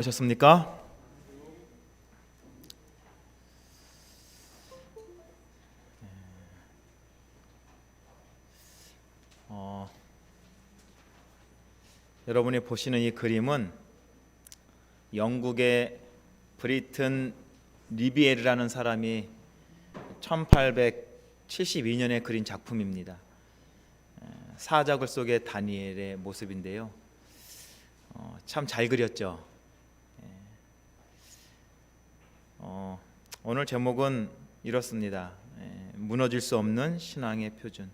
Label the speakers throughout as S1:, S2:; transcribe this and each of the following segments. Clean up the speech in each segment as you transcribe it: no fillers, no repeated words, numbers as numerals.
S1: 하셨습니까? 여러분이 보시는 이 그림은 영국의 브리튼 리비에르라는 사람이 1872년에 그린 작품입니다. 사자굴 속의 다니엘의 모습인데요. 참 잘 그렸죠. 오늘 제목은 이렇습니다. 무너질 수 없는 신앙의 표준.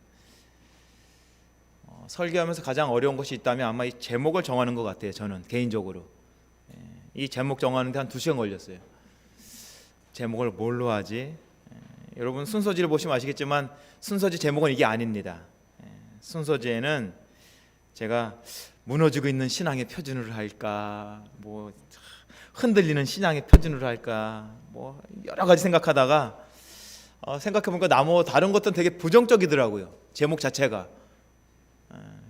S1: 설교하면서 가장 어려운 것이 있다면 아마 이 제목을 정하는 것 같아요. 저는 개인적으로 이 제목 정하는데 한 2시간 걸렸어요. 제목을 뭘로 하지? 여러분 순서지를 보시면 아시겠지만 순서지 제목은 이게 아닙니다. 순서지에는 제가 무너지고 있는 신앙의 표준으로 할까, 뭐 흔들리는 신앙의 표준으로 할까, 뭐 여러 가지 생각하다가 생각해보니까 다른 것들은 되게 부정적이더라고요. 제목 자체가.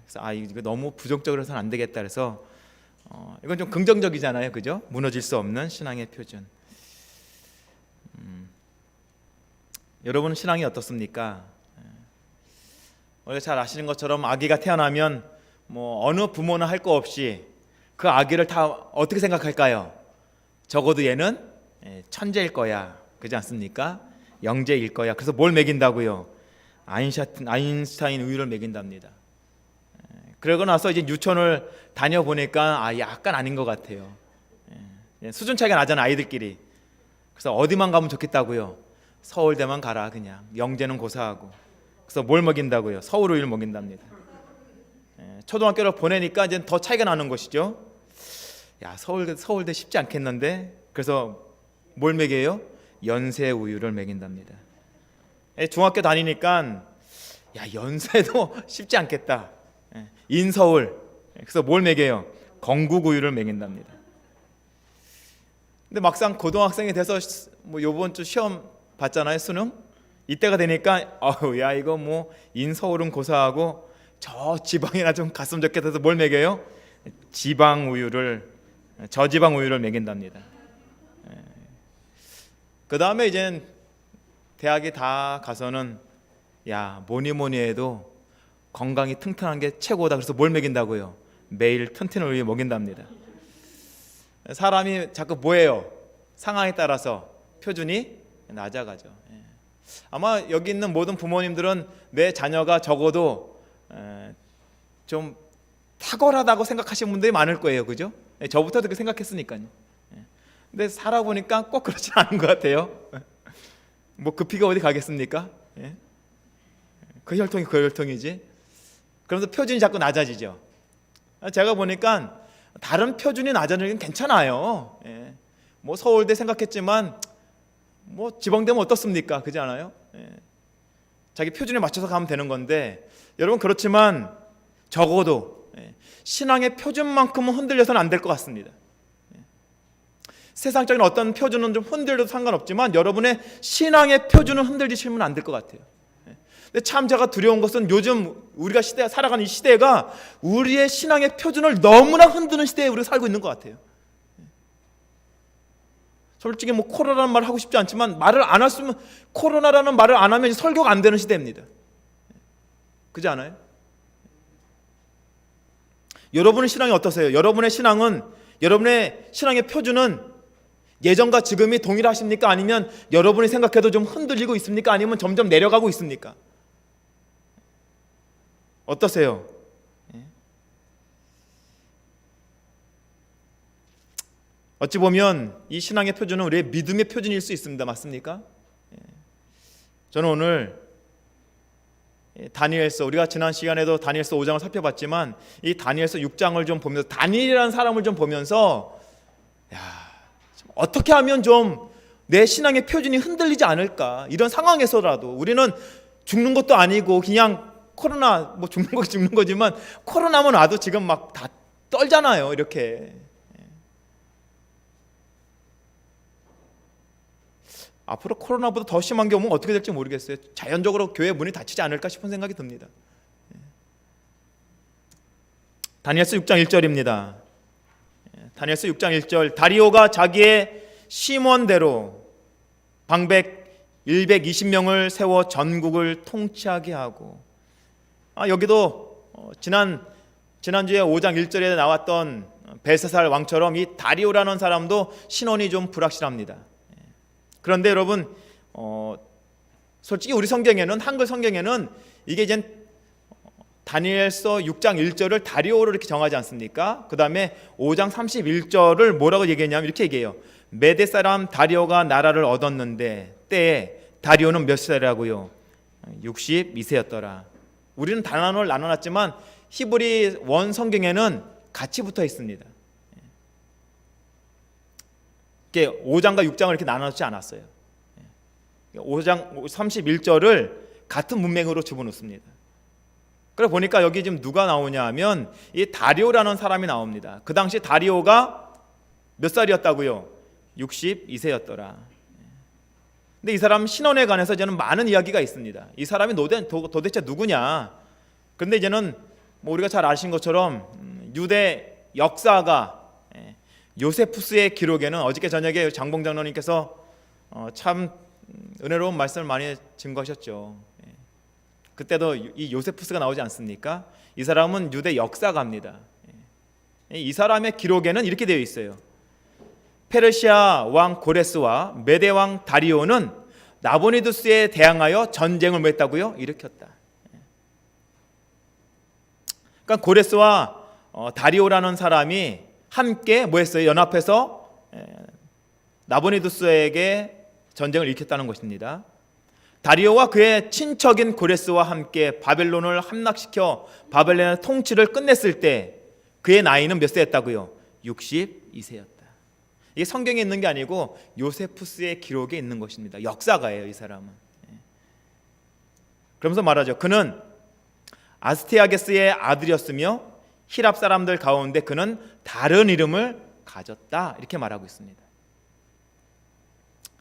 S1: 그래서 이거 너무 부정적으로 해서는 안 되겠다. 그래서 이건 좀 긍정적이잖아요, 그죠? 무너질 수 없는 신앙의 표준. 여러분은 신앙이 어떻습니까? 우리가 잘 아시는 것처럼 아기가 태어나면 뭐 어느 부모는 할 거 없이 그 아기를 다 어떻게 생각할까요? 적어도 얘는 천재일 거야, 그렇지 않습니까? 영재일 거야. 그래서 뭘 먹인다고요? 아인슈타인 우유를 먹인답니다. 그러고 나서 이제 유치원을 다녀보니까 약간 아닌 것 같아요. 수준 차이가 나잖아, 아이들끼리. 그래서 어디만 가면 좋겠다고요? 서울대만 가라, 그냥. 영재는 고사하고. 그래서 뭘 먹인다고요? 서울 우유를 먹인답니다. 초등학교를 보내니까 이제 더 차이가 나는 것이죠. 서울대 쉽지 않겠는데. 그래서 뭘 먹여요? 연세 우유를 먹인답니다. 중학교 다니니까 연세도 쉽지 않겠다. 인서울. 그래서 뭘 먹여요? 건국 우유를 먹인답니다. 근데 막상 고등학생이 돼서 뭐 요번 주 시험 봤잖아요, 수능. 이때가 되니까 이거 뭐 인서울은 고사하고 저 지방이나 좀 갔으면 좋겠다 해서 뭘 먹여요? 저지방 우유를 먹인답니다. 그 다음에 이제 대학에 다 가서는 뭐니 해도 건강이 튼튼한 게 최고다. 그래서 뭘 먹인다고요? 매일 튼튼한 우유 먹인답니다. 사람이 자꾸 뭐예요? 상황에 따라서 표준이 낮아가죠. 아마 여기 있는 모든 부모님들은 내 자녀가 적어도 좀 탁월하다고 생각하시는 분들이 많을 거예요, 그죠? 저부터 그렇게 생각했으니까요. 근데 살아보니까 꼭 그렇지 않은 것 같아요. 뭐 그 피가 어디 가겠습니까? 그 혈통이 그 혈통이지. 그러면서 표준이 자꾸 낮아지죠. 제가 보니까 다른 표준이 낮아지는 게 괜찮아요. 뭐 서울대 생각했지만 뭐 지방대면 어떻습니까? 그렇지 않아요? 자기 표준에 맞춰서 가면 되는 건데, 여러분 그렇지만 적어도 신앙의 표준만큼은 흔들려서는 안 될 것 같습니다. 세상적인 어떤 표준은 좀 흔들려도 상관없지만 여러분의 신앙의 표준은 흔들리시면 안 될 것 같아요. 근데 참 제가 두려운 것은 요즘 우리가 살아가는 이 시대가 우리의 신앙의 표준을 너무나 흔드는 시대에 우리가 살고 있는 것 같아요. 솔직히 뭐 코로나라는 말을 하고 싶지 않지만 코로나라는 말을 안 하면 설교가 안 되는 시대입니다. 그렇지 않아요? 여러분의 신앙이 어떠세요? 여러분의 신앙의 표준은 예전과 지금이 동일하십니까? 아니면 여러분이 생각해도 좀 흔들리고 있습니까? 아니면 점점 내려가고 있습니까? 어떠세요? 어찌 보면 이 신앙의 표준은 우리의 믿음의 표준일 수 있습니다. 맞습니까? 저는 오늘 다니엘서, 우리가 지난 시간에도 다니엘서 5장을 살펴봤지만 이 다니엘서 6장을 좀 보면서 다니엘이라는 사람을 좀 보면서 어떻게 하면 좀 내 신앙의 표준이 흔들리지 않을까. 이런 상황에서라도 우리는 죽는 것도 아니고 그냥 코로나 뭐 죽는 거지만 코로나만 와도 지금 막 다 떨잖아요, 이렇게. 앞으로 코로나보다 더 심한 경우는 어떻게 될지 모르겠어요. 자연적으로 교회 문이 닫히지 않을까 싶은 생각이 듭니다. 다니엘서 6장 1절입니다. 다니엘서 6장 1절 다리오가 자기의 심원대로 방백 120명을 세워 전국을 통치하게 하고 여기도 지난주에 5장 1절에 나왔던 벨사살 왕처럼 이 다리오라는 사람도 신원이 좀 불확실합니다. 그런데 여러분 솔직히 우리 성경에는 한글 성경에는 이게 이제 다니엘서 6장 1절을 다리오로 이렇게 정하지 않습니까? 그 다음에 5장 31절을 뭐라고 얘기했냐면 이렇게 얘기해요. 메대 사람 다리오가 나라를 얻었는데 때에 다리오는 몇 살이라고요? 62세였더라. 우리는 단원을 나눠놨지만 히브리 원 성경에는 같이 붙어 있습니다. 5장과 6장을 이렇게 나눠놓지 않았어요. 5장 31절을 같은 문맥으로 집어넣습니다. 그래 보니까 여기 지금 누가 나오냐 하면 이 다리오라는 사람이 나옵니다. 그 당시 다리오가 몇 살이었다고요? 62세였더라. 근데 이 사람 신원에 관해서 저는 많은 이야기가 있습니다. 이 사람이 도대체 누구냐? 그런데 이제는 뭐 우리가 잘 아시는 것처럼 유대 역사가 요세푸스의 기록에는 어저께 저녁에 장봉 장로님께서 참 은혜로운 말씀을 많이 증거하셨죠. 그때도 이 요세푸스가 나오지 않습니까? 이 사람은 유대 역사가입니다. 이 사람의 기록에는 이렇게 되어 있어요. 페르시아 왕 고레스와 메대 왕 다리오는 나보니두스에 대항하여 전쟁을 뭐 했다고요? 일으켰다. 그러니까 고레스와 다리오라는 사람이 함께 뭐 했어요? 연합해서 나보니두스에게 전쟁을 일으켰다는 것입니다. 다리오와 그의 친척인 고레스와 함께 바벨론을 함락시켜 바벨론의 통치를 끝냈을 때 그의 나이는 몇 세였다고요? 62세였다. 이게 성경에 있는 게 아니고 요세푸스의 기록에 있는 것입니다. 역사가예요, 이 사람은. 그러면서 말하죠. 그는 아스티아게스의 아들이었으며 히랍 사람들 가운데 그는 다른 이름을 가졌다. 이렇게 말하고 있습니다.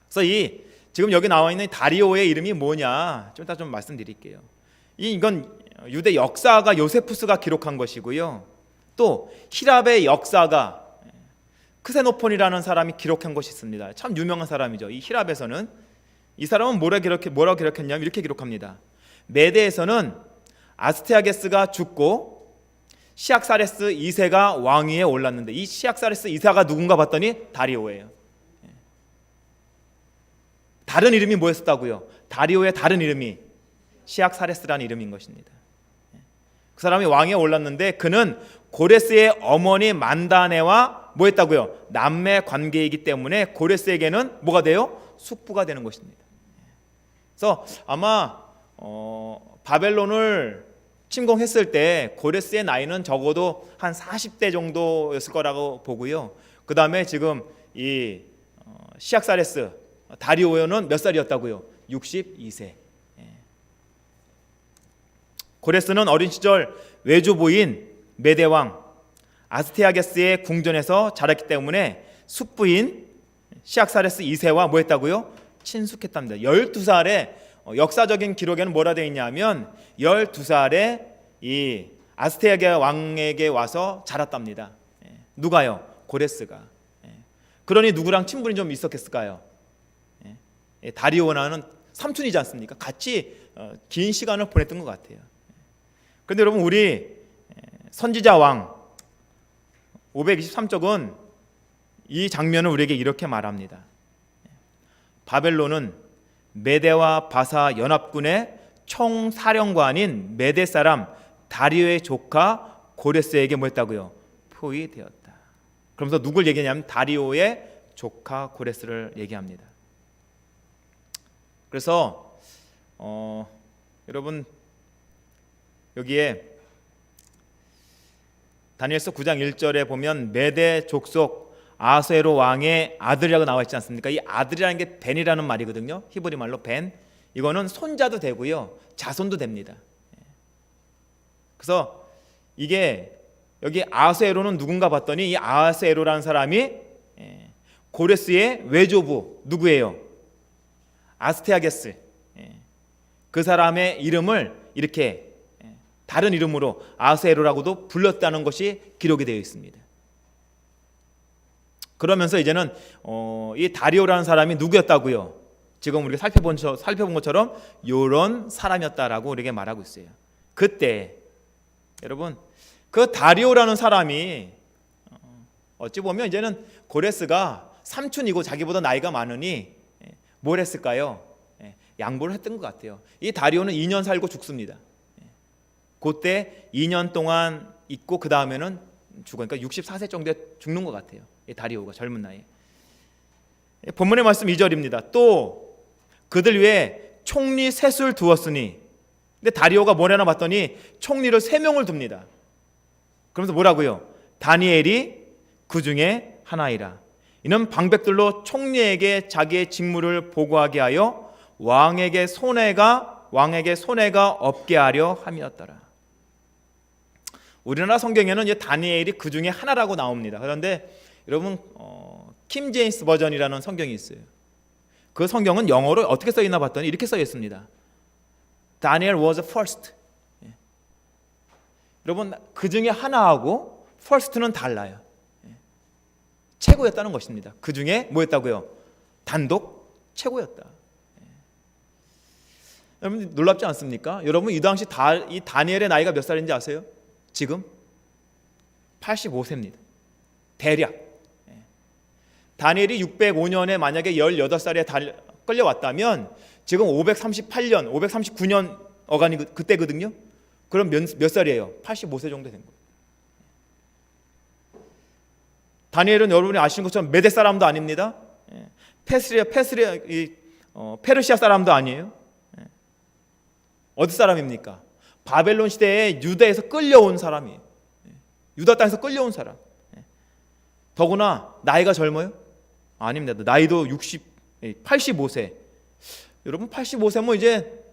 S1: 그래서 지금 여기 나와 있는 다리오의 이름이 뭐냐? 좀 이따 좀 말씀드릴게요. 이건 유대 역사가 요세푸스가 기록한 것이고요. 또 히랍의 역사가 크세노폰이라는 사람이 기록한 것이 있습니다. 참 유명한 사람이죠. 이 히랍에서는 이 사람은 뭐라고 기록했냐면 이렇게 기록합니다. 메대에서는 아스테아게스가 죽고 시악사레스 2세가 왕위에 올랐는데 이 시악사레스 2세가 누군가 봤더니 다리오예요. 다른 이름이 뭐였었다고요? 다리오의 다른 이름이 시악사레스라는 이름인 것입니다. 그 사람이 왕위에 올랐는데 그는 고레스의 어머니 만다네와 뭐 했다고요? 남매 관계이기 때문에 고레스에게는 뭐가 돼요? 숙부가 되는 것입니다. 그래서 아마 바벨론을 침공했을 때 고레스의 나이는 적어도 한 40대 정도였을 거라고 보고요. 그 다음에 지금 이 시악사레스 다리오는 몇 살이었다고요? 62세. 고레스는 어린 시절 외조부인 메대왕 아스테아게스의 궁전에서 자랐기 때문에 숙부인 시악사레스 2세와 뭐 했다고요? 친숙했답니다. 12살에 역사적인 기록에는 뭐라 되어 있냐면 12살에 이 아스테아게 왕에게 와서 자랐답니다. 누가요? 고레스가. 그러니 누구랑 친분이 좀 있었겠을까요? 다리오나는 삼촌이지 않습니까? 같이 긴 시간을 보냈던 것 같아요. 그런데 여러분 우리 선지자 왕 523쪽은 이 장면을 우리에게 이렇게 말합니다. 바벨론은 메대와 바사 연합군의 총사령관인 메대 사람 다리오의 조카 고레스에게 뭐 했다고요? 포위되었다. 그러면서 누굴 얘기하냐면 다리오의 조카 고레스를 얘기합니다. 그래서 여러분 여기에 다니엘서 9장 1절에 보면 메대 족속 아수에로 왕의 아들이라고 나와 있지 않습니까? 이 아들이라는 게 벤이라는 말이거든요. 히브리 말로 벤. 이거는 손자도 되고요, 자손도 됩니다. 그래서 이게 여기 아수에로는 누군가 봤더니 이 아수에로라는 사람이 고레스의 외조부 누구예요? 아스테아게스. 그 사람의 이름을 이렇게 다른 이름으로 아수에로라고도 불렀다는 것이 기록이 되어 있습니다. 그러면서 이제는 이 다리오라는 사람이 누구였다고요? 지금 우리가 살펴본 것처럼 이런 사람이었다라고 우리에게 말하고 있어요. 그때 여러분 그 다리오라는 사람이 어찌 보면 이제는 고레스가 삼촌이고 자기보다 나이가 많으니 뭘 했을까요? 양보를 했던 것 같아요. 이 다리오는 2년 살고 죽습니다. 그때 2년 동안 있고 그 다음에는 죽어. 그러니까 64세 정도에 죽는 것 같아요. 이 다리오가 젊은 나이에. 본문의 말씀 2절입니다. 또 그들 위에 총리 셋을 두었으니, 근데 다리오가 뭐냐나 봤더니 총리를 3명을 둡니다. 그러면서 뭐라고요? 다니엘이 그 중에 하나이라. 이는 방백들로 총리에게 자기의 직무를 보고하게 하여 왕에게 손해가 없게 하려 함이었더라. 우리나라 성경에는 이제 다니엘이 그 중에 하나라고 나옵니다. 그런데 여러분 킴 제임스 버전이라는 성경이 있어요. 그 성경은 영어로 어떻게 써 있나 봤더니 이렇게 써 있습니다. Daniel was first. 여러분 그 중에 하나하고 first는 달라요. 최고였다는 것입니다. 그 중에 뭐였다고요? 단독 최고였다. 여러분 놀랍지 않습니까? 여러분 이 당시 이 다니엘의 나이가 몇 살인지 아세요? 지금 85세입니다. 대략. 다니엘이 605년에 만약에 18살에 끌려왔다면 지금 538년, 539년 어간이 그때거든요. 그럼 몇 살이에요? 85세 정도 된 거예요. 다니엘은 여러분이 아시는 것처럼 메대 사람도 아닙니다. 페르시아 사람도 아니에요. 어디 사람입니까? 바벨론 시대에 유다에서 끌려온 사람이에요. 유다 땅에서 끌려온 사람. 더구나 나이가 젊어요? 아닙니다. 나이도 85세. 여러분 85세면 이제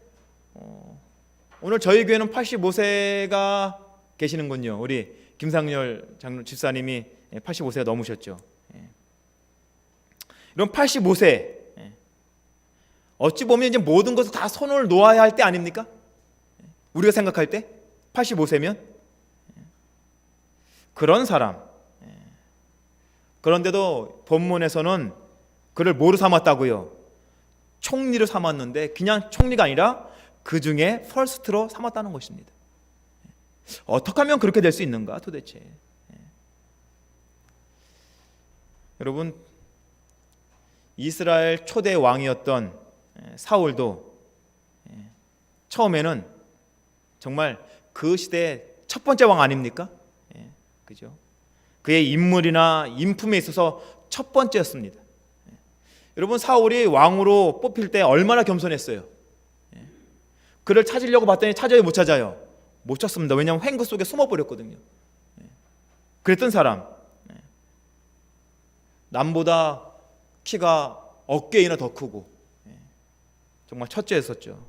S1: 오늘 저희 교회는 85세가 계시는군요. 우리 김상열 집사님이 85세가 넘으셨죠. 이런 85세 어찌 보면 이제 모든 것을 다 손을 놓아야 할 때 아닙니까? 우리가 생각할 때 85세면 그런 사람. 그런데도 본문에서는 그를 뭐로 삼았다고요? 총리로 삼았는데 그냥 총리가 아니라 그 중에 퍼스트로 삼았다는 것입니다. 어떻게 하면 그렇게 될 수 있는가 도대체? 여러분 이스라엘 초대 왕이었던 사울도 처음에는 정말 그 시대의 첫 번째 왕 아닙니까? 그죠? 그의 인물이나 인품에 있어서 첫 번째였습니다. 여러분 사울이 왕으로 뽑힐 때 얼마나 겸손했어요. 그를 찾으려고 봤더니 찾아요, 못 찾아요? 못 찾습니다. 왜냐하면 횡구 속에 숨어버렸거든요. 그랬던 사람, 남보다 키가 어깨이나 더 크고 정말 첫째였었죠.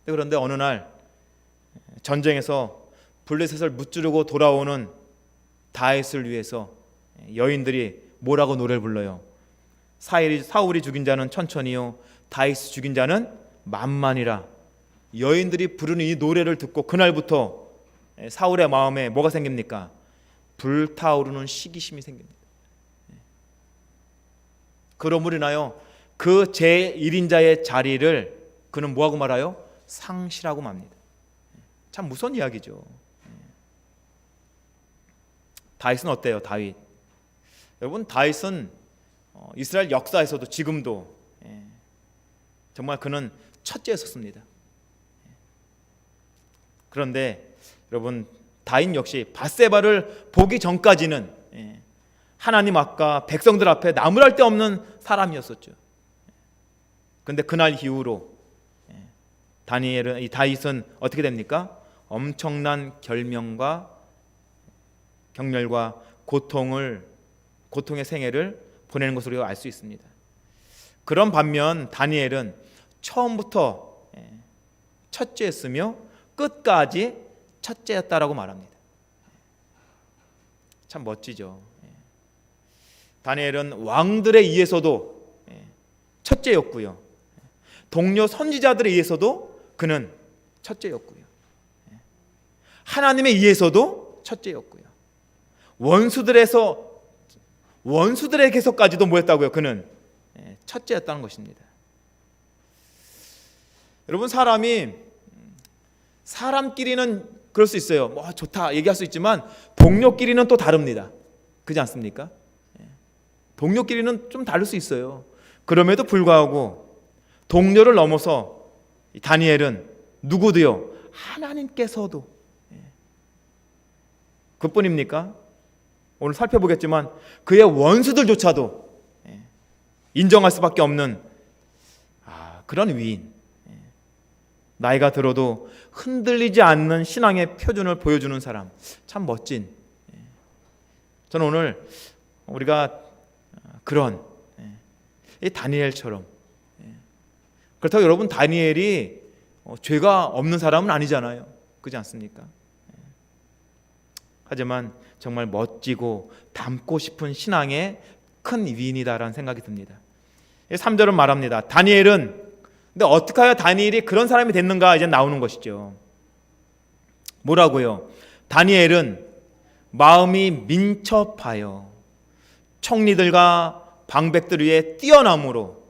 S1: 그런데 어느 날 전쟁에서 블레셋을 무찌르고 돌아오는 다윗을 위해서 여인들이 뭐라고 노래를 불러요? 사울이 죽인 자는 천천히요 다윗이 죽인 자는 만만이라. 여인들이 부르는 이 노래를 듣고 그날부터 사울의 마음에 뭐가 생깁니까? 불타오르는 시기심이 생깁니다. 그러므로 인하여 그 제1인자의 자리를 그는 뭐하고 말아요? 상실하고 맙니다. 참 무서운 이야기죠. 다윗은 어때요? 다윗. 여러분 다윗은 이스라엘 역사에서도 지금도 정말 그는 첫째였었습니다. 그런데 여러분 다윗 역시 밧세바를 보기 전까지는 하나님 앞과 백성들 앞에 나무랄 데 없는 사람이었었죠. 그런데 그날 이후로 다윗은 어떻게 됩니까? 엄청난 결명과 경멸과 고통의 생애를 보내는 것으로 우리가 알 수 있습니다. 그런 반면 다니엘은 처음부터 첫째였으며 끝까지 첫째였다라고 말합니다. 참 멋지죠. 다니엘은 왕들에 의해서도 첫째였고요. 동료 선지자들에 의해서도 그는 첫째였고요. 하나님에 의해서도 첫째였고요. 원수들에게서까지도 뭐였다고요? 그는 첫째였다는 것입니다. 여러분, 사람끼리는 그럴 수 있어요. 뭐 좋다 얘기할 수 있지만 동료끼리는 또 다릅니다. 그렇지 않습니까? 동료끼리는 좀 다를 수 있어요. 그럼에도 불구하고 동료를 넘어서 다니엘은 누구도요? 하나님께서도. 그뿐입니까? 오늘 살펴보겠지만 그의 원수들조차도 인정할 수밖에 없는 그런 위인, 나이가 들어도 흔들리지 않는 신앙의 표준을 보여주는 사람, 참 멋진. 저는 오늘 우리가 그런 이 다니엘처럼, 그렇다고 여러분 다니엘이 죄가 없는 사람은 아니잖아요. 그렇지 않습니까? 하지만 정말 멋지고 닮고 싶은 신앙의 큰 위인이다라는 생각이 듭니다. 3절은 말합니다. 다니엘은, 근데 어떻게 하여 다니엘이 그런 사람이 됐는가 이제 나오는 것이죠. 뭐라고요? 다니엘은 마음이 민첩하여 총리들과 방백들 위에 뛰어남으로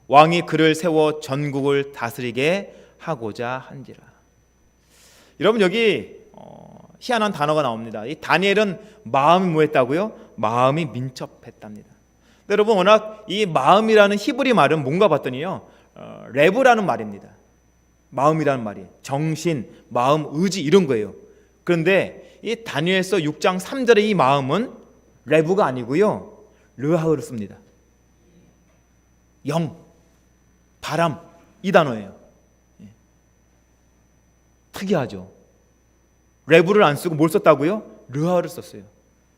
S1: 왕이 그를 세워 전국을 다스리게 하고자 한지라. 여러분, 여기 희한한 단어가 나옵니다. 이 다니엘은 마음이 뭐했다고요? 마음이 민첩했답니다. 여러분, 워낙 이 마음이라는 히브리 말은 뭔가 봤더니요, 레브라는 말입니다. 마음이라는 말이 정신, 마음, 의지 이런 거예요. 그런데 이 다니엘서 6장 3절의 이 마음은 레브가 아니고요, 르하흐를 씁니다. 영, 바람, 이 단어예요. 특이하죠. 레브를 안 쓰고 뭘 썼다고요? 르하흐를 썼어요.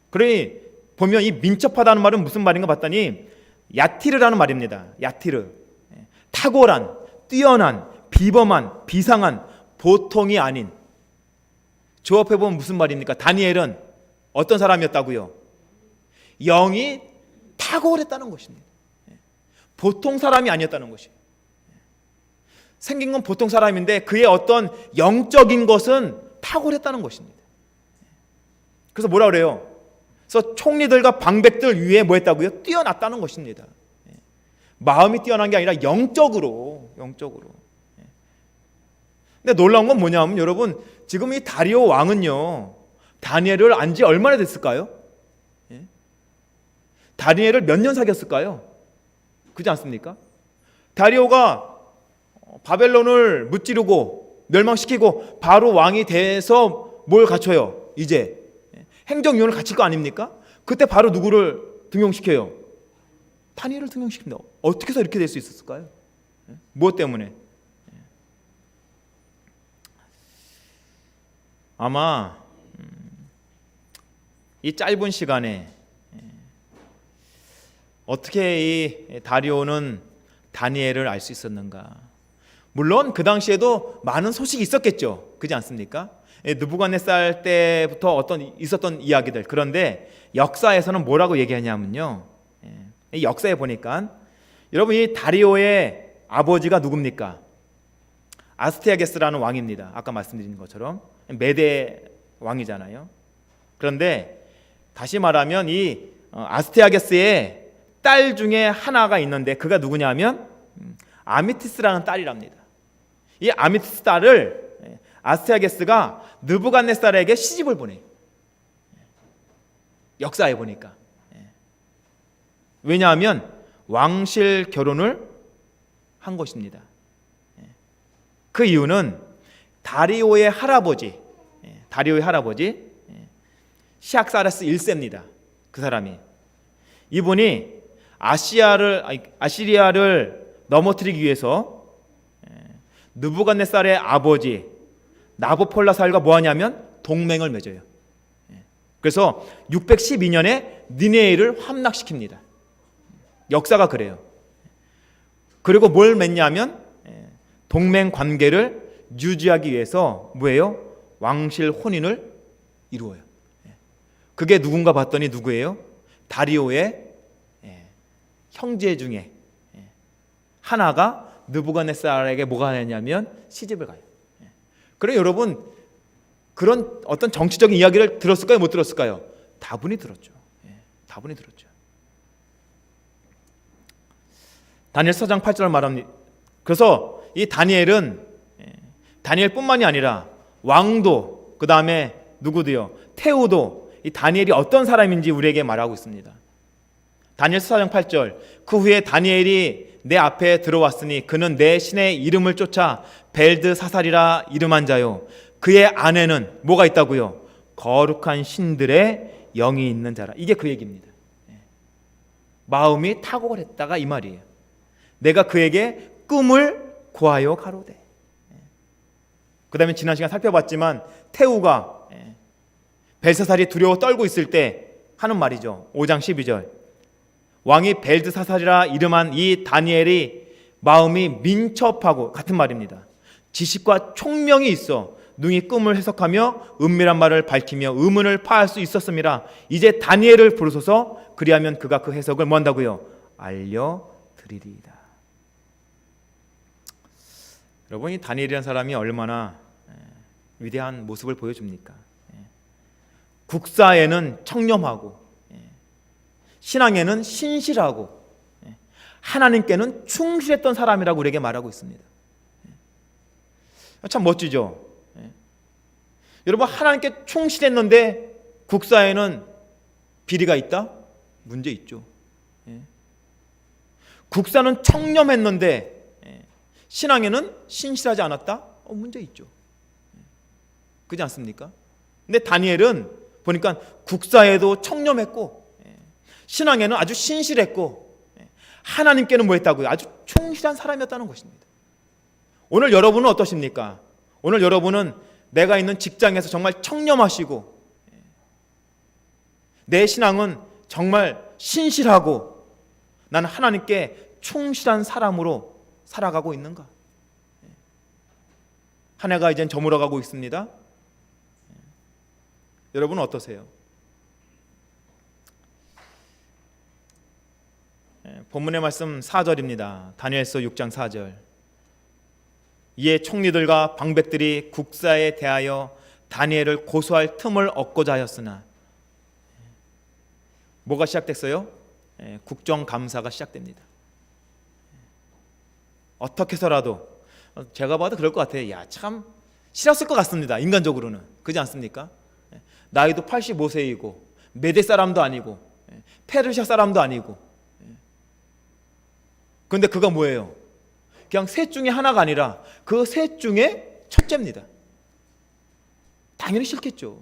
S1: 그러니 보면 이 민첩하다는 말은 무슨 말인가 봤더니 야티르라는 말입니다. 야티르, 탁월한, 뛰어난, 비범한, 비상한, 보통이 아닌. 조합해 보면 무슨 말입니까? 다니엘은 어떤 사람이었다고요? 영이 탁월했다는 것입니다. 보통 사람이 아니었다는 것이에요. 생긴 건 보통 사람인데 그의 어떤 영적인 것은 탁월했다는 것입니다. 그래서 뭐라 그래요? 그래서 총리들과 방백들 위에 뭐 했다고요? 뛰어났다는 것입니다. 마음이 뛰어난 게 아니라 영적으로. 근데 놀라운 건 뭐냐면 여러분, 지금 이 다리오 왕은요, 다니엘을 안 지 얼마나 됐을까요? 다니엘을 몇 년 사귀었을까요? 그렇지 않습니까? 다리오가 바벨론을 무찌르고 멸망시키고 바로 왕이 돼서 뭘 갖춰요? 이제 행정위원을 갖출 거 아닙니까? 그때 바로 누구를 등용시켜요? 다니엘을 등용시킵니다. 어떻게 해서 이렇게 될 수 있었을까요? 무엇 때문에? 아마 이 짧은 시간에 어떻게 이 다리오는 다니엘을 알 수 있었는가? 물론 그 당시에도 많은 소식이 있었겠죠. 그렇지 않습니까? 느부갓네살 때부터 있었던 이야기들. 그런데 역사에서는 뭐라고 얘기하냐면요, 이 역사에 보니까 여러분, 이 다리오의 아버지가 누굽니까? 아스테아게스라는 왕입니다. 아까 말씀드린 것처럼 메대 왕이잖아요. 그런데 다시 말하면 이 아스테아게스의 딸 중에 하나가 있는데 그가 누구냐면 아미티스라는 딸이랍니다. 이 아미티스 딸을 아스테아게스가 느부갓네살에게 시집을 보내요. 역사에 보니까. 왜냐하면 왕실 결혼을 한 것입니다. 그 이유는 다리오의 할아버지 시악사레스 1세입니다. 그 사람이. 이분이 아시리아를 넘어뜨리기 위해서 느부갓네살의 아버지 나보폴라살과 뭐하냐면 동맹을 맺어요. 그래서 612년에 니네이를 함락시킵니다. 역사가 그래요. 그리고 뭘 맺냐면 동맹 관계를 유지하기 위해서 뭐예요? 왕실 혼인을 이루어요. 그게 누군가 봤더니 누구예요? 다리오의 형제 중에 하나가 느부갓네살에게 뭐가 하냐면 시집을 가요. 그래 여러분, 그런 어떤 정치적인 이야기를 들었을까요? 못 들었을까요? 다분히 들었죠. 다분히 들었죠. 다니엘 4장 8절 말합니다. 그래서 이 다니엘뿐만이 아니라 왕도, 그 다음에 누구도요? 태우도 이 다니엘이 어떤 사람인지 우리에게 말하고 있습니다. 다니엘 4장 8절, 그 후에 다니엘이 내 앞에 들어왔으니 그는 내 신의 이름을 쫓아 벨드사살이라 이름한 자요, 그의 안에는 뭐가 있다고요? 거룩한 신들의 영이 있는 자라. 이게 그 얘기입니다. 마음이 탁월했다가 이 말이에요. 내가 그에게 꿈을 고하여 가로되. 그 다음에 지난 시간 살펴봤지만 태우가 벨사살이 두려워 떨고 있을 때 하는 말이죠. 5장 12절, 왕이 벨드사살이라 이름한 이 다니엘이 마음이 민첩하고, 같은 말입니다, 지식과 총명이 있어 능히 꿈을 해석하며 은밀한 말을 밝히며 의문을 파할 수 있었음이라. 이제 다니엘을 부르소서. 그리하면 그가 그 해석을 뭐 한다고요? 알려드리리이다. 여러분, 이 다니엘이라는 사람이 얼마나 위대한 모습을 보여줍니까? 국사에는 청렴하고, 신앙에는 신실하고, 하나님께는 충실했던 사람이라고 우리에게 말하고 있습니다. 참 멋지죠? 여러분, 하나님께 충실했는데 국사에는 비리가 있다? 문제 있죠. 국사는 청렴했는데 신앙에는 신실하지 않았다? 문제 있죠. 그렇지 않습니까? 근데 다니엘은 보니까 국사에도 청렴했고 신앙에는 아주 신실했고 하나님께는 뭐 했다고요? 아주 충실한 사람이었다는 것입니다. 오늘 여러분은 어떠십니까? 오늘 여러분은 내가 있는 직장에서 정말 청렴하시고 내 신앙은 정말 신실하고 나는 하나님께 충실한 사람으로 살아가고 있는가? 한 해가 이젠 저물어가고 있습니다. 여러분은 어떠세요? 본문의 말씀 4절입니다. 다니엘서 6장 4절. 이에 총리들과 방백들이 국사에 대하여 다니엘을 고소할 틈을 얻고자 하였으나 뭐가 시작됐어요? 국정감사가 시작됩니다. 어떻게 해서라도, 제가 봐도 그럴 것 같아요. 야, 참 싫었을 것 같습니다. 인간적으로는. 그렇지 않습니까? 나이도 85세이고 메대 사람도 아니고 페르시아 사람도 아니고, 그런데 그가 뭐예요? 그냥 셋 중에 하나가 아니라 그 셋 중에 첫째입니다. 당연히 싫겠죠.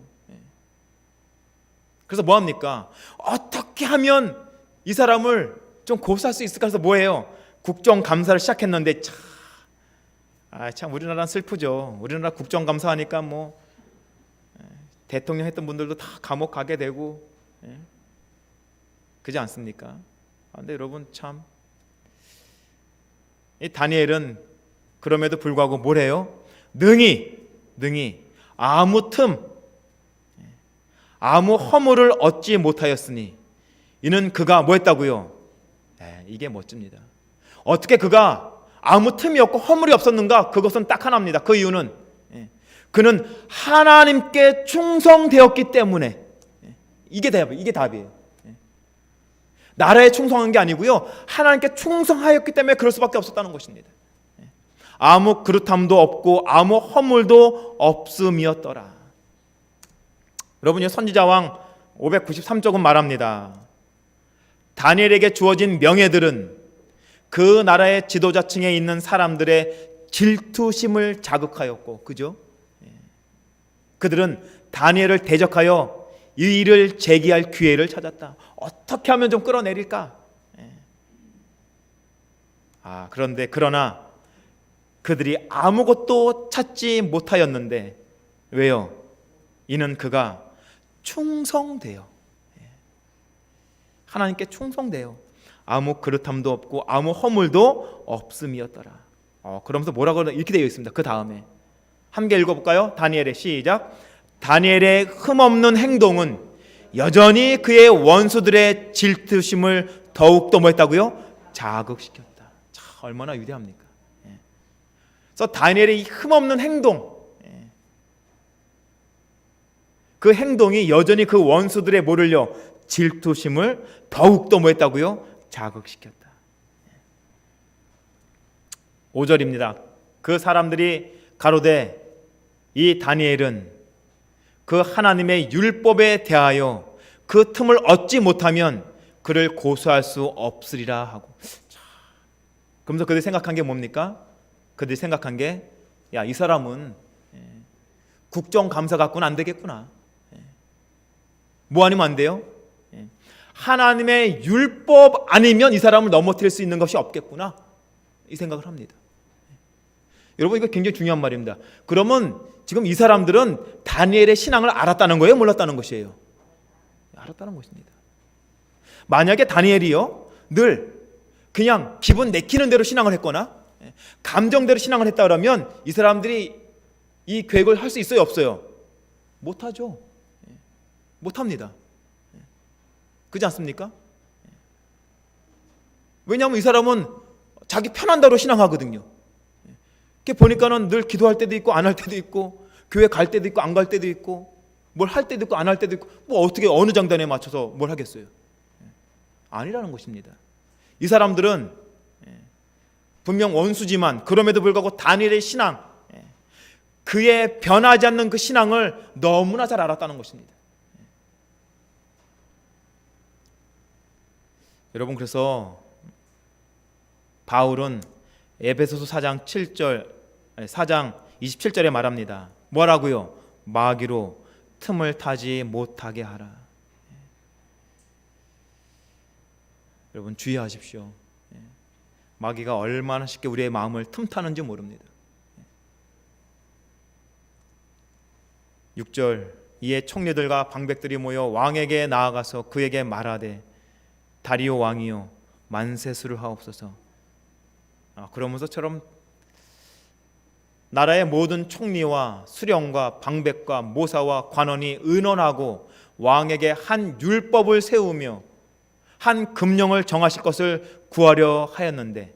S1: 그래서 뭐합니까? 어떻게 하면 이 사람을 좀 고소할 수 있을까 해서 뭐예요? 국정감사를 시작했는데 참 우리나라는 슬프죠. 우리나라 국정감사하니까 뭐 대통령 했던 분들도 다 감옥 가게 되고, 그렇지 않습니까? 근데 여러분, 참 이 다니엘은 그럼에도 불구하고 뭘 해요? 능히 아무 틈, 아무 허물을 얻지 못하였으니 이는 그가 뭐 했다고요? 이게 멋집니다. 어떻게 그가 아무 틈이 없고 허물이 없었는가? 그것은 딱 하나입니다. 그 이유는 그는 하나님께 충성되었기 때문에. 이게 답이에요. 나라에 충성한 게 아니고요, 하나님께 충성하였기 때문에 그럴 수밖에 없었다는 것입니다. 아무 그릇함도 없고 아무 허물도 없음이었더라. 여러분이 선지자왕 593쪽은 말합니다. 다니엘에게 주어진 명예들은 그 나라의 지도자층에 있는 사람들의 질투심을 자극하였고, 그죠? 그들은 다니엘을 대적하여 이 일을 제기할 기회를 찾았다. 어떻게 하면 좀 끌어내릴까? 그러나 그들이 아무것도 찾지 못하였는데, 왜요? 이는 그가 충성되어, 하나님께 충성되어 아무 그릇함도 없고 아무 허물도 없음이었더라. 그러면서 뭐라고 이렇게 되어 있습니다. 그 다음에 함께 읽어볼까요? 다니엘의 시작. 다니엘의 흠없는 행동은 여전히 그의 원수들의 질투심을 더욱더 뭐 했다고요? 자극시켰다. 참 얼마나 위대합니까? 그래서 다니엘의 이 흠없는 행동, 그 행동이 여전히 그 원수들의 뭐를요? 질투심을 더욱더 뭐 했다고요? 자극시켰다. 5절입니다. 그 사람들이 가로되 이 다니엘은 그 하나님의 율법에 대하여 그 틈을 얻지 못하면 그를 고소할 수 없으리라 하고. 자, 그러면서 그들이 생각한 게 뭡니까? 그들이 생각한 게, 야, 이 사람은 국정감사 갖고는 안 되겠구나. 뭐 아니면 안 돼요? 하나님의 율법 아니면 이 사람을 넘어뜨릴 수 있는 것이 없겠구나, 이 생각을 합니다. 여러분, 이거 굉장히 중요한 말입니다. 그러면 지금 이 사람들은 다니엘의 신앙을 알았다는 거예요, 몰랐다는 것이에요? 알았다는 것입니다. 만약에 다니엘이요 늘 그냥 기분 내키는 대로 신앙을 했거나 감정대로 신앙을 했다 그러면 이 사람들이 이 계획을 할 수 있어요, 없어요? 못하죠. 못합니다. 그렇지 않습니까? 왜냐하면 이 사람은 자기 편한 대로 신앙하거든요. 보니까는 늘 기도할 때도 있고 안 할 때도 있고, 교회 갈 때도 있고 안 갈 때도 있고, 뭘 할 때도 있고 안 할 때도 있고, 뭐 어떻게 어느 장단에 맞춰서 뭘 하겠어요? 아니라는 것입니다. 이 사람들은 분명 원수지만 그럼에도 불구하고 다니엘의 신앙, 그의 변하지 않는 그 신앙을 너무나 잘 알았다는 것입니다. 여러분, 그래서 바울은 에베소서 4장 27절에 말합니다. 뭐라고요? 마귀로 틈을 타지 못하게 하라. 여러분, 주의하십시오. 마귀가 얼마나 쉽게 우리의 마음을 틈타는지 모릅니다. 6절, 이에 총리들과 방백들이 모여 왕에게 나아가서 그에게 말하되 다리오 왕이요 만세수를 하옵소서. 그러면서처럼 나라의 모든 총리와 수령과 방백과 모사와 관원이 의논하고 왕에게 한 율법을 세우며 한 금령을 정하실 것을 구하려 하였는데,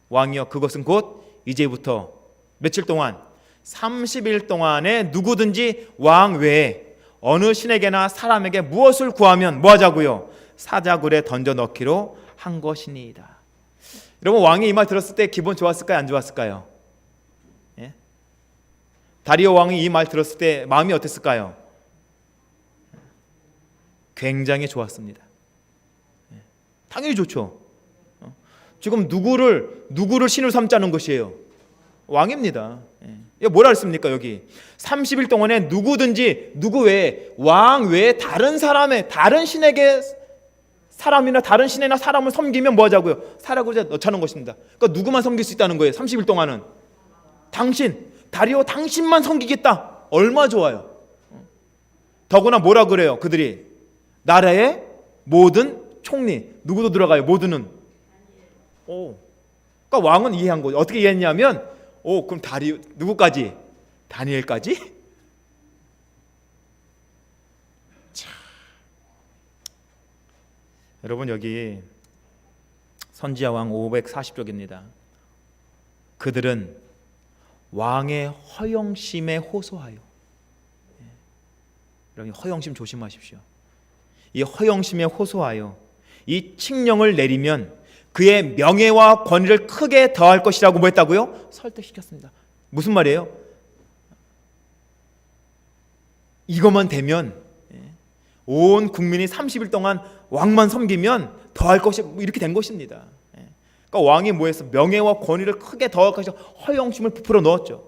S1: 왕이여 그것은 곧 이제부터 며칠 동안 30일 동안에 누구든지 왕 외에 어느 신에게나 사람에게 무엇을 구하면 뭐 하자고요? 사자굴에 던져 넣기로 한 것이니이다. 여러분, 왕이 이 말 들었을 때 기분 좋았을까요, 안 좋았을까요? 예? 다리오 왕이 이 말 들었을 때 마음이 어땠을까요? 굉장히 좋았습니다. 당연히 좋죠. 지금 누구를 신을 삼자는 것이에요? 왕입니다. 뭐라 했습니까? 여기 30일 동안에 누구든지 누구 외에 왕 외에 다른 신에게 사람이나 다른 신이나 사람을 섬기면 뭐 하자고요? 사라굴에 넣자는 것입니다. 그러니까 누구만 섬길 수 있다는 거예요. 30일 동안은 당신, 다리오 당신만 섬기겠다. 얼마 좋아요. 더구나 뭐라 그래요? 그들이 나라의 모든 총리, 누구도 들어가요? 모두는. 그러니까 왕은 이해한 거죠. 어떻게 이해했냐면, 그럼 누구까지? 다니엘까지? 자, 여러분, 여기 선지자 왕 540쪽입니다. 그들은 왕의 허영심에 호소하여. 여러분, 허영심 조심하십시오. 이 허영심에 호소하여 이 칙령을 내리면 그의 명예와 권위를 크게 더할 것이라고 뭐 했다고요? 설득시켰습니다. 무슨 말이에요? 이것만 되면 온 국민이 30일 동안 왕만 섬기면 더할 것이 이렇게 된 것입니다. 그러니까 왕이 뭐 했어? 명예와 권위를 크게 더할 것이 허영심을 부풀어 넣었죠.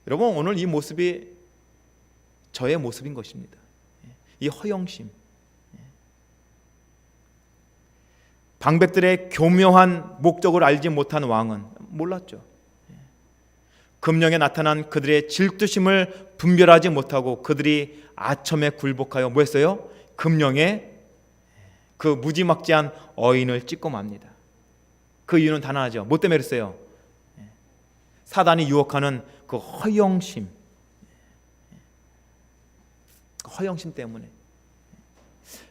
S1: 여러분, 오늘 이 모습이 저의 모습인 것입니다. 이 허영심. 방백들의 교묘한 목적을 알지 못한 왕은 몰랐죠. 금령에 나타난 그들의 질투심을 분별하지 못하고 그들이 아첨에 굴복하여 뭐 했어요? 금령에 그 무지막지한 어인을 찍고 맙니다. 그 이유는 단언하죠. 뭐 때문에 그랬어요? 사단이 유혹하는 그 허영심. 허영심 때문에.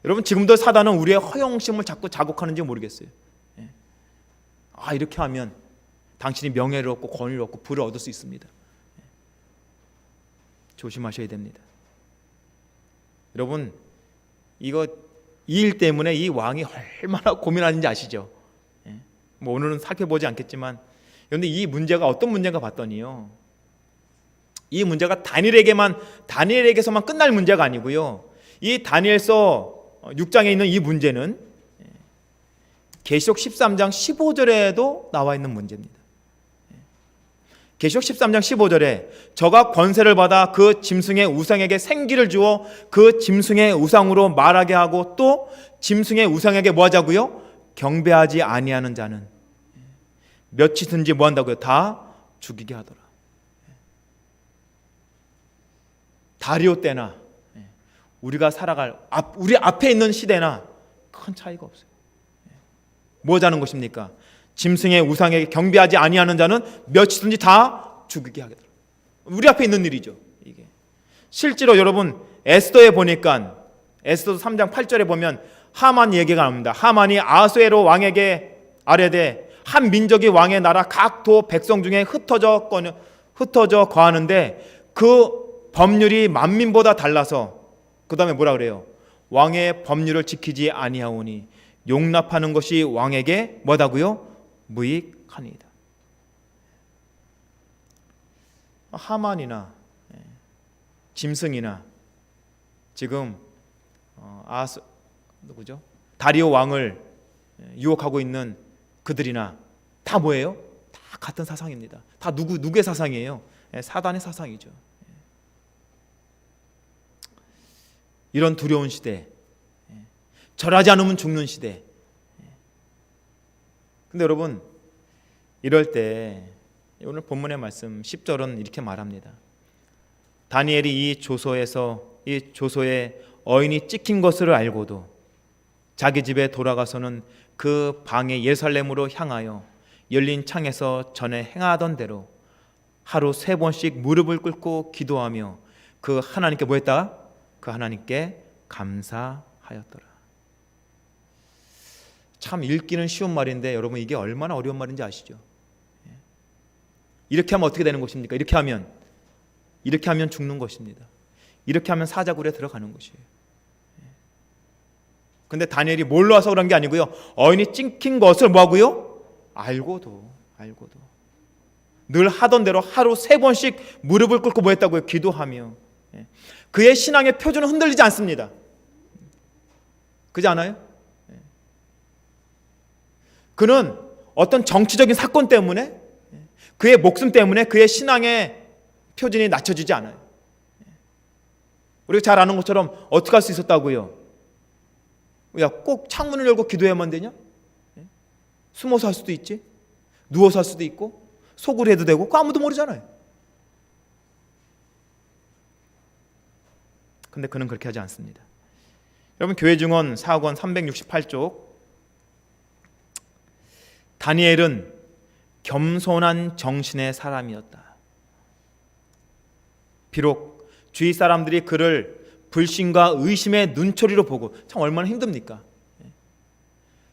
S1: 여러분, 지금도 사단은 우리의 허영심을 자꾸 자극하는지 모르겠어요. 이렇게 하면 당신이 명예를 얻고 권위를 얻고 부를 얻을 수 있습니다. 조심하셔야 됩니다. 여러분, 이 일 때문에 이 왕이 얼마나 고민하는지 아시죠? 뭐 오늘은 살펴보지 않겠지만, 그런데 이 문제가 어떤 문제인가 봤더니요, 이 문제가 다니엘에게서만 끝날 문제가 아니고요, 이 다니엘서 6장에 있는 이 문제는 계시록 13장 15절에도 나와 있는 문제입니다. 계시록 13장 15절에 저가 권세를 받아 그 짐승의 우상에게 생기를 주어 그 짐승의 우상으로 말하게 하고 또 짐승의 우상에게 뭐 하자고요? 경배하지 아니하는 자는 몇이든지 뭐 한다고요? 다 죽이게 하더라. 다리오 때나 우리가 살아갈 우리 앞에 있는 시대나 큰 차이가 없어요. 뭐 하자는 것입니까? 짐승의 우상에게 경배하지 아니하는 자는 몇이든지 다 죽이게 하겠더라. 우리 앞에 있는 일이죠. 이게 실제로 여러분 에스더에 보니까 에스더 3장 8절에 보면 하만 얘기가 나옵니다. 하만이 아수에로 왕에게 아뢰되 한 민족이 왕의 나라 각 도 백성 중에 흩어져 거하는데 그 법률이 만민보다 달라서 그 다음에 뭐라 그래요? 왕의 법률을 지키지 아니하오니 용납하는 것이 왕에게 뭐다고요? 무익하니이다. 하만이나 짐승이나 지금 누구죠? 다리오 왕을 유혹하고 있는 그들이나 다 뭐예요? 다 같은 사상입니다. 다 누구의 사상이에요? 사단의 사상이죠. 이런 두려운 시대, 절하지 않으면 죽는 시대. 근데 여러분, 이럴 때 오늘 본문의 말씀 10절은 이렇게 말합니다. 다니엘이 이 조소에 어인이 찍힌 것을 알고도 자기 집에 돌아가서는 그 방에 예루살렘으로 향하여 열린 창에서 전에 행하던 대로 하루 3번씩 무릎을 꿇고 기도하며 그 하나님께 뭐 했다? 그 하나님께 감사하였더라. 참 읽기는 쉬운 말인데 여러분 이게 얼마나 어려운 말인지 아시죠? 이렇게 하면 어떻게 되는 것입니까? 이렇게 하면 죽는 것입니다. 이렇게 하면 사자굴에 들어가는 것이에요. 근데 다니엘이 뭘로 와서 그런 게 아니고요, 어인이 찍힌 것을 뭐하고요? 알고도 늘 하던 대로 하루 3번씩 무릎을 꿇고 뭐 했다고요? 기도하며. 그의 신앙의 표준은 흔들리지 않습니다. 그렇지 않아요? 그는 어떤 정치적인 사건 때문에, 그의 목숨 때문에 그의 신앙의 표준이 낮춰지지 않아요. 우리가 잘 아는 것처럼 어떻게 할 수 있었다고요? 야, 꼭 창문을 열고 기도해야만 되냐? 숨어서 할 수도 있지, 누워서 할 수도 있고, 속으로 해도 되고, 그거 아무도 모르잖아요. 근데 그는 그렇게 하지 않습니다. 여러분, 교회 증언 4권 368쪽, 다니엘은 겸손한 정신의 사람이었다. 비록 주위 사람들이 그를 불신과 의심의 눈초리로 보고, 참 얼마나 힘듭니까?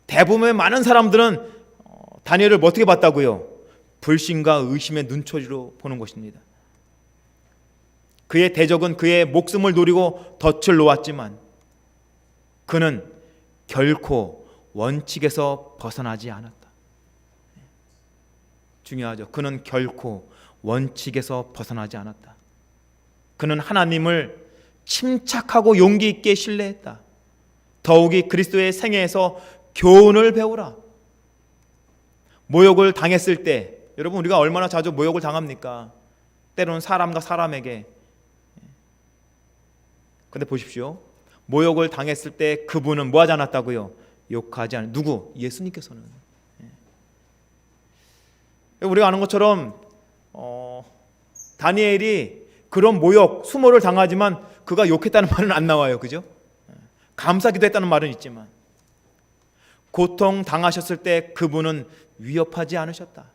S1: 대부분의 많은 사람들은 다니엘을 어떻게 봤다고요? 불신과 의심의 눈초리로 보는 것입니다. 그의 대적은 그의 목숨을 노리고 덫을 놓았지만 그는 결코 원칙에서 벗어나지 않았다. 중요하죠. 그는 결코 원칙에서 벗어나지 않았다. 그는 하나님을 침착하고 용기 있게 신뢰했다. 더욱이 그리스도의 생애에서 교훈을 배우라. 모욕을 당했을 때, 여러분 우리가 얼마나 자주 모욕을 당합니까? 때로는 사람과 사람에게. 근데 보십시오, 모욕을 당했을 때 그분은 뭐 하지 않았다고요? 욕하지 않았다. 누구? 예수님께서는. 우리가 아는 것처럼 다니엘이 그런 모욕, 수모를 당하지만 그가 욕했다는 말은 안 나와요. 그죠? 감사기도 했다는 말은 있지만 고통 당하셨을 때 그분은 위협하지 않으셨다.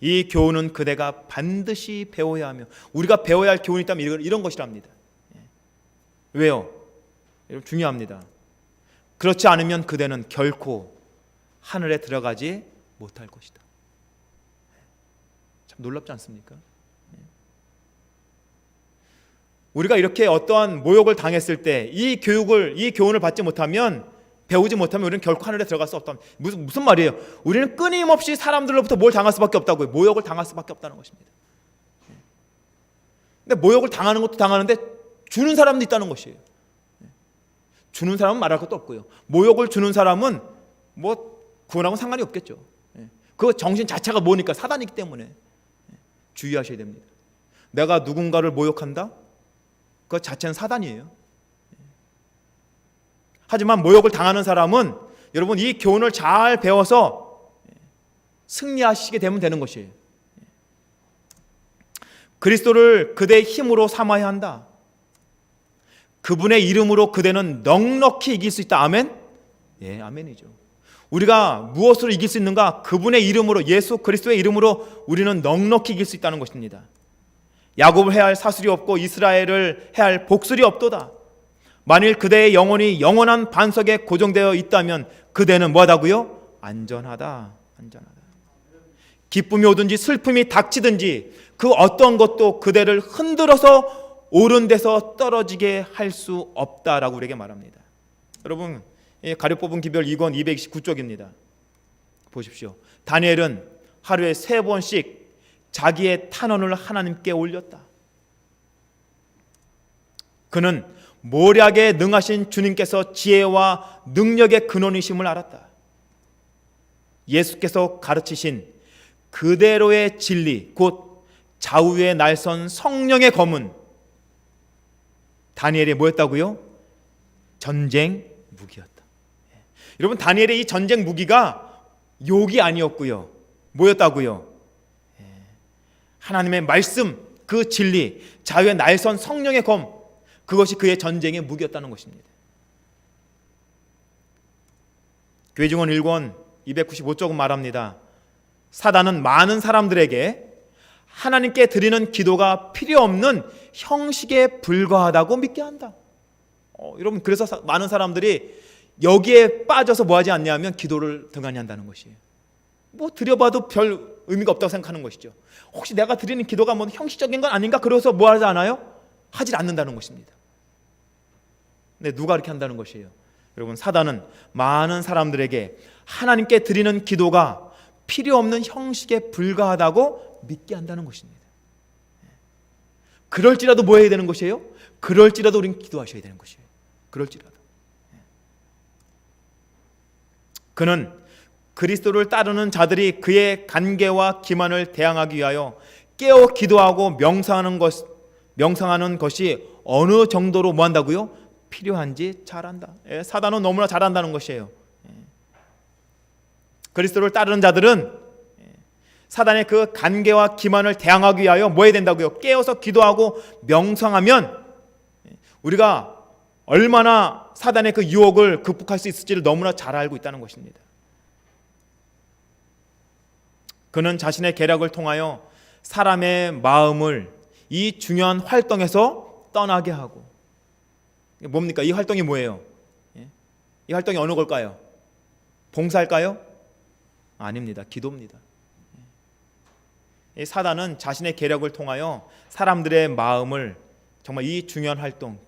S1: 이 교훈은 그대가 반드시 배워야 하며, 우리가 배워야 할 교훈이 있다면 이런 것이랍니다. 왜요? 여러분 중요합니다. 그렇지 않으면 그대는 결코 하늘에 들어가지 못할 것이다. 참 놀랍지 않습니까? 우리가 이렇게 어떠한 모욕을 당했을 때 이 교훈을 받지 못하면 배우지 못하면 우리는 결코 하늘에 들어갈 수 없다. 무슨 말이에요? 우리는 끊임없이 사람들로부터 뭘 당할 수밖에 없다고요. 모욕을 당할 수밖에 없다는 것입니다. 근데 모욕을 당하는 것도 당하는데 주는 사람도 있다는 것이에요. 주는 사람은 말할 것도 없고요. 모욕을 주는 사람은 뭐 그거랑은 상관이 없겠죠. 그 정신 자체가 뭐니까 사단이기 때문에 주의하셔야 됩니다. 내가 누군가를 모욕한다? 그 자체는 사단이에요. 하지만 모욕을 당하는 사람은 여러분 이 교훈을 잘 배워서 승리하시게 되면 되는 것이에요. 그리스도를 그대의 힘으로 삼아야 한다. 그분의 이름으로 그대는 넉넉히 이길 수 있다. 아멘? 예, 아멘이죠. 우리가 무엇으로 이길 수 있는가? 그분의 이름으로, 예수 그리스도의 이름으로 우리는 넉넉히 이길 수 있다는 것입니다. 야곱을 해할 사슬이 없고 이스라엘을 해할 복술이 없도다. 만일 그대의 영혼이 영원한 반석에 고정되어 있다면 그대는 뭐하다고요? 안전하다. 안전하다. 기쁨이 오든지 슬픔이 닥치든지 그 어떤 것도 그대를 흔들어서 옳은 데서 떨어지게 할 수 없다라고 우리에게 말합니다. 여러분, 가려 뽑은 기별 2권 229쪽입니다. 보십시오. 다니엘은 하루에 3번씩 자기의 탄원을 하나님께 올렸다. 그는 모략에 능하신 주님께서 지혜와 능력의 근원이심을 알았다. 예수께서 가르치신 그대로의 진리, 곧 좌우에 날선 성령의 검은 다니엘이 뭐였다고요? 전쟁 무기였다. 여러분, 다니엘의 이 전쟁 무기가 욕이 아니었고요. 뭐였다고요? 하나님의 말씀, 그 진리, 자유의 날선 성령의 검, 그것이 그의 전쟁의 무기였다는 것입니다. 교회증언 1권 295쪽은 말합니다. 사단은 많은 사람들에게 하나님께 드리는 기도가 필요 없는 형식에 불과하다고 믿게 한다. 여러분, 그래서 많은 사람들이 여기에 빠져서 뭐 하지 않냐면 기도를 등한히 한다는 것이에요. 뭐 드려봐도 별 의미가 없다고 생각하는 것이죠. 혹시 내가 드리는 기도가 뭐 형식적인 건 아닌가? 그래서 뭐 하지 않아요? 하질 않는다는 것입니다. 근데 누가 이렇게 한다는 것이에요? 여러분, 사단은 많은 사람들에게 하나님께 드리는 기도가 필요 없는 형식에 불과하다고 믿게 한다는 것입니다. 그럴지라도 뭐 해야 되는 것이에요? 그럴지라도 우리는 기도하셔야 되는 것이에요. 그럴지라도. 그는 그리스도를 따르는 자들이 그의 간계와 기만을 대항하기 위하여 깨어 기도하고 명상하는 것이 어느 정도로 뭐 한다고요? 필요한지 잘 안다. 사단은 너무나 잘 안다는 것이에요. 그리스도를 따르는 자들은 사단의 그 간계와 기만을 대항하기 위하여 뭐 해야 된다고요? 깨어서 기도하고 명상하면 우리가 얼마나 사단의 그 유혹을 극복할 수 있을지를 너무나 잘 알고 있다는 것입니다. 그는 자신의 계략을 통하여 사람의 마음을 이 중요한 활동에서 떠나게 하고, 뭡니까? 이 활동이 뭐예요? 이 활동이 어느 걸까요? 봉사일까요? 아닙니다. 기도입니다. 사단은 자신의 계략을 통하여 사람들의 마음을 정말 이 중요한 활동,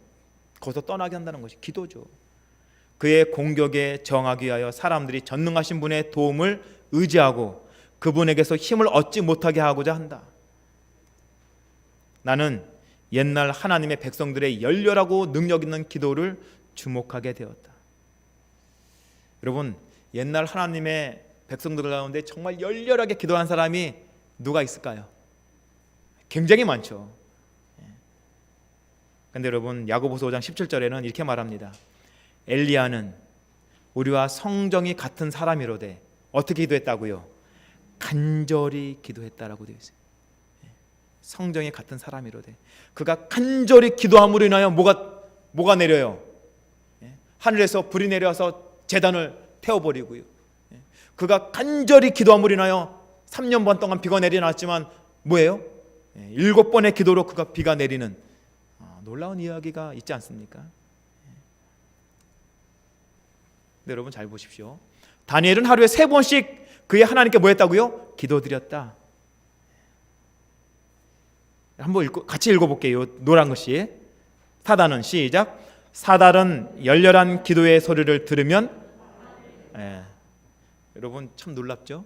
S1: 거기서 떠나게 한다는 것이 기도죠. 그의 공격에 저항하기 위하여 사람들이 전능하신 분의 도움을 의지하고 그분에게서 힘을 얻지 못하게 하고자 한다. 나는 옛날 하나님의 백성들의 열렬하고 능력 있는 기도를 주목하게 되었다. 여러분, 옛날 하나님의 백성들 가운데 정말 열렬하게 기도한 사람이 누가 있을까요? 굉장히 많죠. 그런데 여러분, 야고보서 5장 17절에는 이렇게 말합니다. 엘리야는 우리와 성정이 같은 사람이로되 어떻게 기도했다고요? 간절히 기도했다라고 되어 있어요. 성정이 같은 사람이로되 그가 간절히 기도함으로 인하여 뭐가 내려요? 하늘에서 불이 내려와서 제단을 태워버리고요. 그가 간절히 기도함으로 인하여 3년 반 동안 비가 내려놨지만 뭐예요? 7번의 기도로 그가 비가 내리는 놀라운 이야기가 있지 않습니까? 네, 여러분 잘 보십시오. 다니엘은 하루에 3번씩 그의 하나님께 뭐 했다고요? 기도드렸다. 한번 같이 읽어볼게요. 노란 글씨. 사단은 시작. 사단은 열렬한 기도의 소리를 들으면 여러분 참 놀랍죠?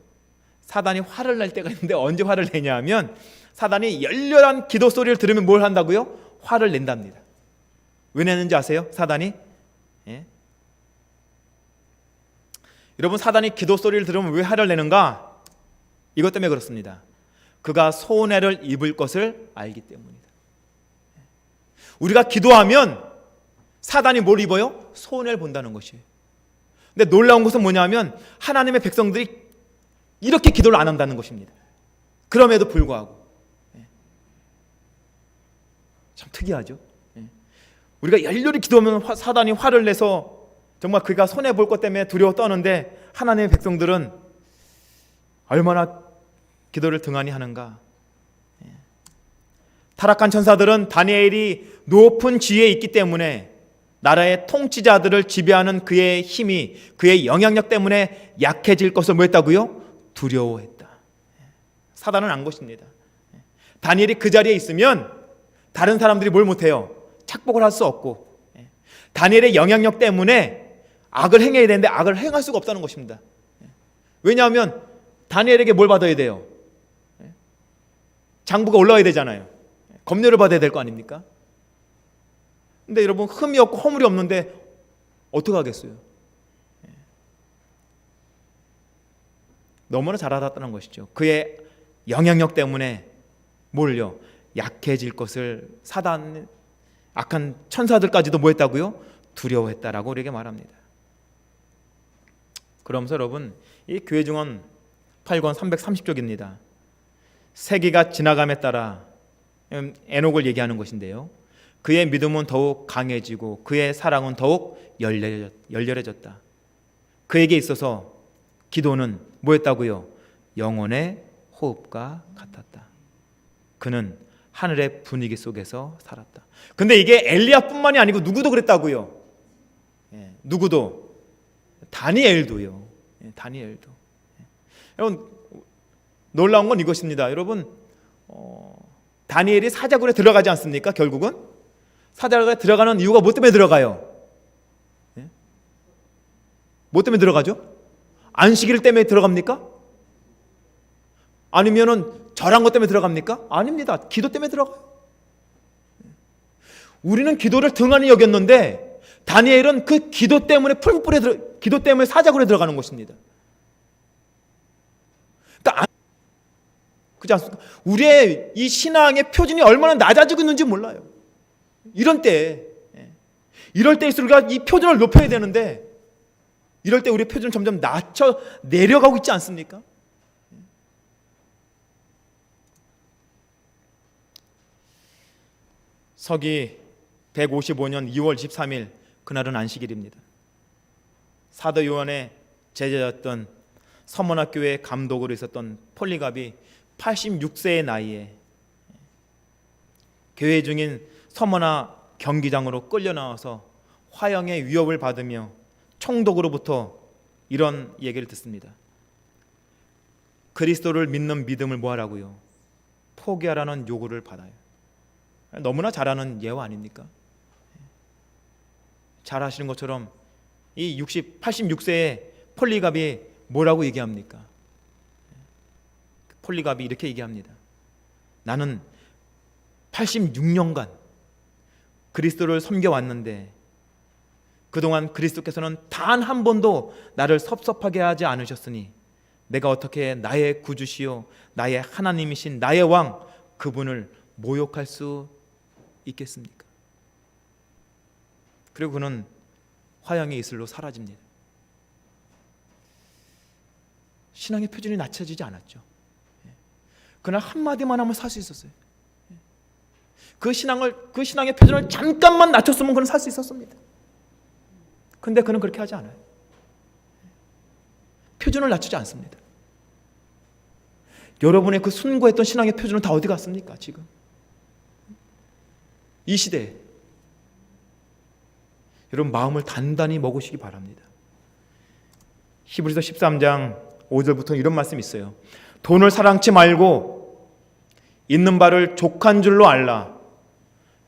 S1: 사단이 화를 낼 때가 있는데 언제 화를 내냐 하면 사단이 열렬한 기도 소리를 들으면 뭘 한다고요? 화를 낸답니다. 왜 내는지 아세요? 사단이? 예? 여러분 사단이 기도 소리를 들으면 왜 화를 내는가? 이것 때문에 그렇습니다. 그가 손해를 입을 것을 알기 때문이다. 우리가 기도하면 사단이 뭘 입어요? 손해를 본다는 것이에요. 근데 놀라운 것은 뭐냐면 하나님의 백성들이 이렇게 기도를 안 한다는 것입니다. 그럼에도 불구하고 참 특이하죠. 우리가 열렬히 기도하면 사단이 화를 내서 정말 그가 손해볼 것 때문에 두려워 떠는데 하나님의 백성들은 얼마나 기도를 등한히 하는가. 타락한 천사들은 다니엘이 높은 지위에 있기 때문에 나라의 통치자들을 지배하는 그의 힘이, 그의 영향력 때문에 약해질 것을 뭐 했다고요? 두려워했다. 사단은 안 것입니다. 다니엘이 그 자리에 있으면 다른 사람들이 뭘 못해요? 착복을 할 수 없고, 다니엘의 영향력 때문에 악을 행해야 되는데 악을 행할 수가 없다는 것입니다. 왜냐하면 다니엘에게 뭘 받아야 돼요? 장부가 올라와야 되잖아요. 검열을 받아야 될 거 아닙니까? 근데 여러분 흠이 없고 허물이 없는데 어떻게 하겠어요? 너무나 잘 알았다는 것이죠. 그의 영향력 때문에 뭘요? 약해질 것을 사단, 악한 천사들까지도 뭐 했다고요? 두려워했다라고 우리에게 말합니다. 그러면서 여러분 이 교회 증언 8권 330쪽입니다. 세기가 지나감에 따라 에녹을 얘기하는 것인데요, 그의 믿음은 더욱 강해지고 그의 사랑은 더욱 열렬해졌다. 그에게 있어서 기도는 뭐였다고요? 영혼의 호흡과 같았다. 그는 하늘의 분위기 속에서 살았다. 근데 이게 엘리야뿐만이 아니고 누구도 그랬다고요. 누구도, 다니엘도요. 다니엘도. 여러분 놀라운 건 이것입니다. 여러분 다니엘이 사자굴에 들어가지 않습니까? 결국은 사자굴에 들어가는 이유가 뭐 때문에 들어가요? 뭐 때문에 들어가죠? 안식일 때문에 들어갑니까? 아니면은 절한 것 때문에 들어갑니까? 아닙니다. 기도 때문에 들어가요. 우리는 기도를 등한히 여겼는데 다니엘은 그 기도 때문에 기도 때문에 사자굴에 들어가는 것입니다. 그러니까 그렇지 않습니까? 우리의 이 신앙의 표준이 얼마나 낮아지고 있는지 몰라요. 이럴 때일수록 우리가 이 표준을 높여야 되는데 이럴 때 우리의 표준은 점점 낮춰 내려가고 있지 않습니까? 서기 155년 2월 13일 그날은 안식일입니다. 사도 요한의 제자였던 서머나 교회 감독으로 있었던 폴리갑이 86세의 나이에 교회 중인 서머나 경기장으로 끌려 나와서 화형의 위협을 받으며 총독으로부터 이런 얘기를 듣습니다. 그리스도를 믿는 믿음을 뭐하라고요? 포기하라는 요구를 받아요. 너무나 잘하는 예화 아닙니까? 잘 아시는 것처럼 이 86세의 폴리갑이 뭐라고 얘기합니까? 폴리갑이 이렇게 얘기합니다. 나는 86년간 그리스도를 섬겨왔는데 그동안 그리스도께서는 단 한 번도 나를 섭섭하게 하지 않으셨으니 내가 어떻게 나의 구주시요 나의 하나님이신 나의 왕 그분을 모욕할 수 있겠습니까? 그리고 그는 화형의 이슬로 사라집니다. 신앙의 표준이 낮춰지지 않았죠. 그날 한마디만 하면 살 수 있었어요. 그 신앙의 표준을 잠깐만 낮췄으면 그는 살 수 있었습니다. 근데 그는 그렇게 하지 않아요. 표준을 낮추지 않습니다. 여러분의 그 숭고했던 신앙의 표준은 다 어디 갔습니까? 지금 이 시대에 여러분 마음을 단단히 먹으시기 바랍니다. 히브리서 13장 5절부터 이런 말씀이 있어요. 돈을 사랑치 말고 있는 바를 족한 줄로 알라.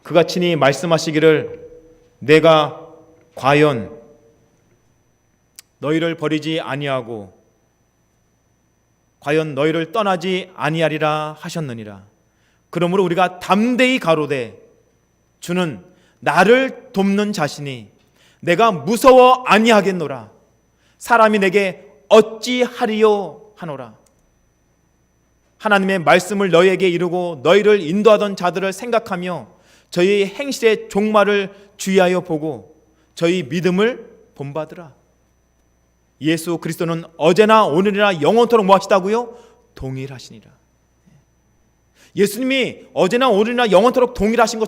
S1: 그가 친히 말씀하시기를 내가 과연 너희를 버리지 아니하고 과연 너희를 떠나지 아니하리라 하셨느니라. 그러므로 우리가 담대히 가로되 주는 나를 돕는 자신이 내가 무서워 아니하겠노라. 사람이 내게 어찌하리요 하노라. 하나님의 말씀을 너희에게 이루고 너희를 인도하던 자들을 생각하며 저희 행실의 종말을 주의하여 보고 저희 믿음을 본받으라. 예수 그리스도는 어제나 오늘이나 영원토록 무엇이다고요? 동일하시니라. 예수님이 어제나 오늘이나 영원토록 동일하신 것처럼